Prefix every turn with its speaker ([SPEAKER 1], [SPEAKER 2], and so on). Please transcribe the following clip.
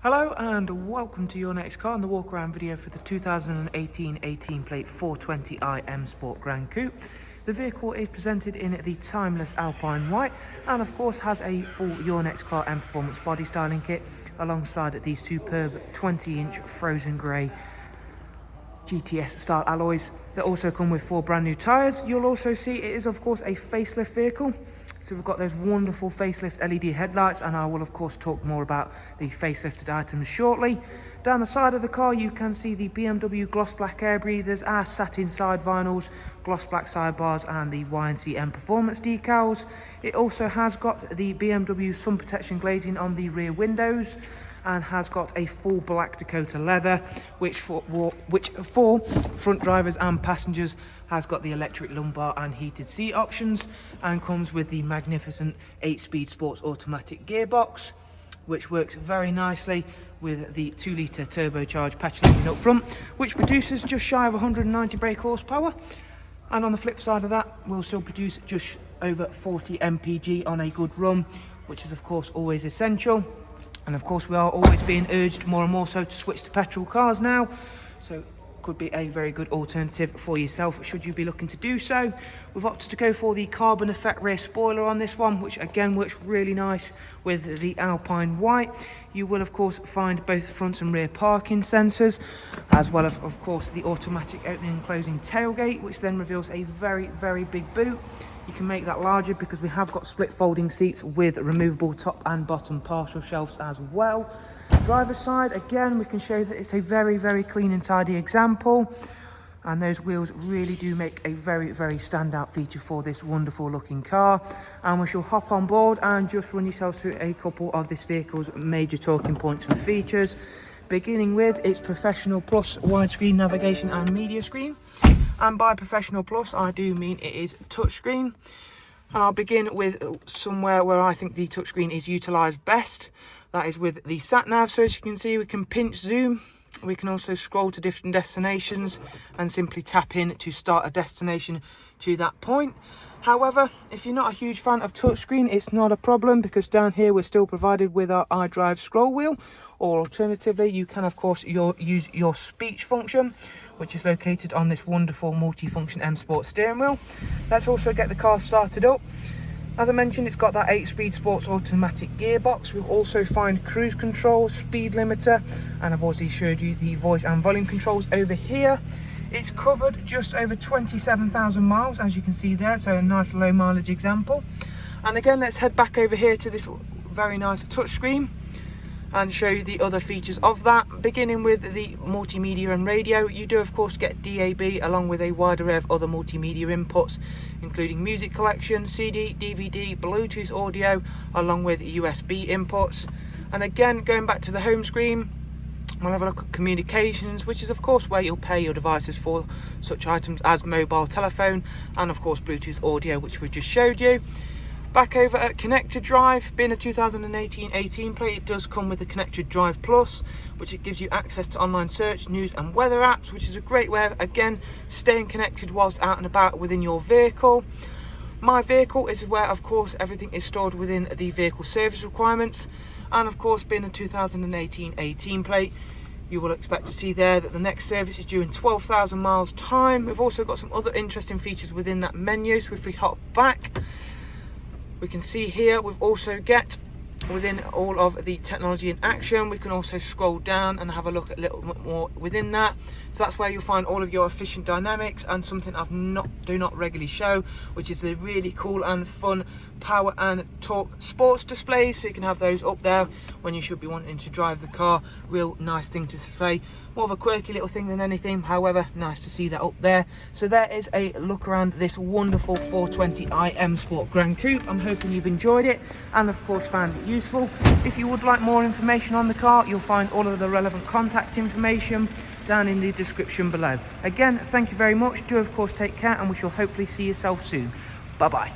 [SPEAKER 1] Hello and welcome to your next car and the walk around video for the 2018 18 plate 420 IM Sport Gran Coupe. The vehicle is presented in the timeless Alpine white and of course has a full Your Next Car Mperformance body styling kit alongside the superb 20-inch frozen grey GTS style alloys that also come with 4 brand new tyres. You'll also see it is of course a facelift vehicle. So we've got those wonderful facelift LED headlights, and I will of course talk more about the facelifted items shortly. Down the side of the car you can see the BMW gloss black air breathers, our satin side vinyls, gloss black sidebars and the YNC Mperformance decals. It also has got the BMW sun protection glazing on the rear windows and has got a full black Dakota leather, which for front drivers and passengers has got the electric lumbar and heated seat options, and comes with the magnificent 8-speed sports automatic gearbox, which works very nicely with the 2-litre turbocharged petrol engine up front, which produces just shy of 190 brake horsepower. And on the flip side of that, we'll still produce just over 40 mpg on a good run, which is of course always essential. And of course we are always being urged more and more so to switch to petrol cars now, so could be a very good alternative for yourself should you be looking to do so. We've opted to go for the carbon effect rear spoiler on this one, which again works really nice with the Alpine white. You will of course find both front and rear parking sensors, as well as of course the automatic opening and closing tailgate, which then reveals a very big boot. You can make that larger because we have got split folding seats with removable top and bottom partial shelves as well. Driver's side, again, we can show that it's a very clean and tidy example, and those wheels really do make a very standout feature for this wonderful looking car. And we shall hop on board and just run yourselves through a couple of this vehicle's major talking points and features, beginning with its Professional Plus widescreen navigation and media screen. And by Professional Plus I do mean it is touchscreen, and I'll begin with somewhere where I think the touchscreen is utilised best. That is with the Satnav. So as you can see, we can pinch zoom, we can also scroll to different destinations and simply tap in to start a destination to that point. However, if you're not a huge fan of touchscreen, it's not a problem, because down here we're still provided with our iDrive scroll wheel, or alternatively you can of course use your speech function, which is located on this wonderful multi-function M Sport steering wheel. Let's also get the car started up. As I mentioned, it's got that 8-speed sports automatic gearbox. We'll also find cruise control, speed limiter, and I've already showed you the voice and volume controls over here. It's covered just over 27,000 miles, as you can see there, so a nice low mileage example. And again, let's head back over here to this very nice touchscreen and show you the other features of that, beginning with the multimedia and radio. You do of course get DAB along with a wide array of other multimedia inputs, including music collection, CD, DVD, Bluetooth audio, along with USB inputs. And again, going back to the home screen, we'll have a look at communications, which is of course where you'll pair your devices for such items as mobile telephone and of course Bluetooth audio, which we just showed you. Back over at Connected Drive, being a 2018 18 plate, it does come with the Connected Drive Plus, which it gives you access to online search, news and weather apps, which is a great way of, again, staying connected whilst out and about within your vehicle. My Vehicle is where of course everything is stored within the vehicle service requirements, and of course being a 2018 18 plate, you will expect to see there that the next service is due in 12,000 miles time. We've also got some other interesting features within that menu, so if we hop back, we can see here we've also get within all of the technology in action. We can also scroll down and have a look at a little bit more within that. So that's where you'll find all of your efficient dynamics and something I do not regularly show, which is the really cool and fun power and torque sports displays. So you can have those up there when you should be wanting to drive the car. Real nice thing to display. More of a quirky little thing than anything, however, nice to see that up there. So there is a look around this wonderful 420 IM Sport Gran Coupe. I'm hoping you've enjoyed it and of course found it useful. If you would like more information on the car, you'll find all of the relevant contact information down in the description below. Again, thank you very much. Do of course take care, and we shall hopefully see yourself soon. Bye bye.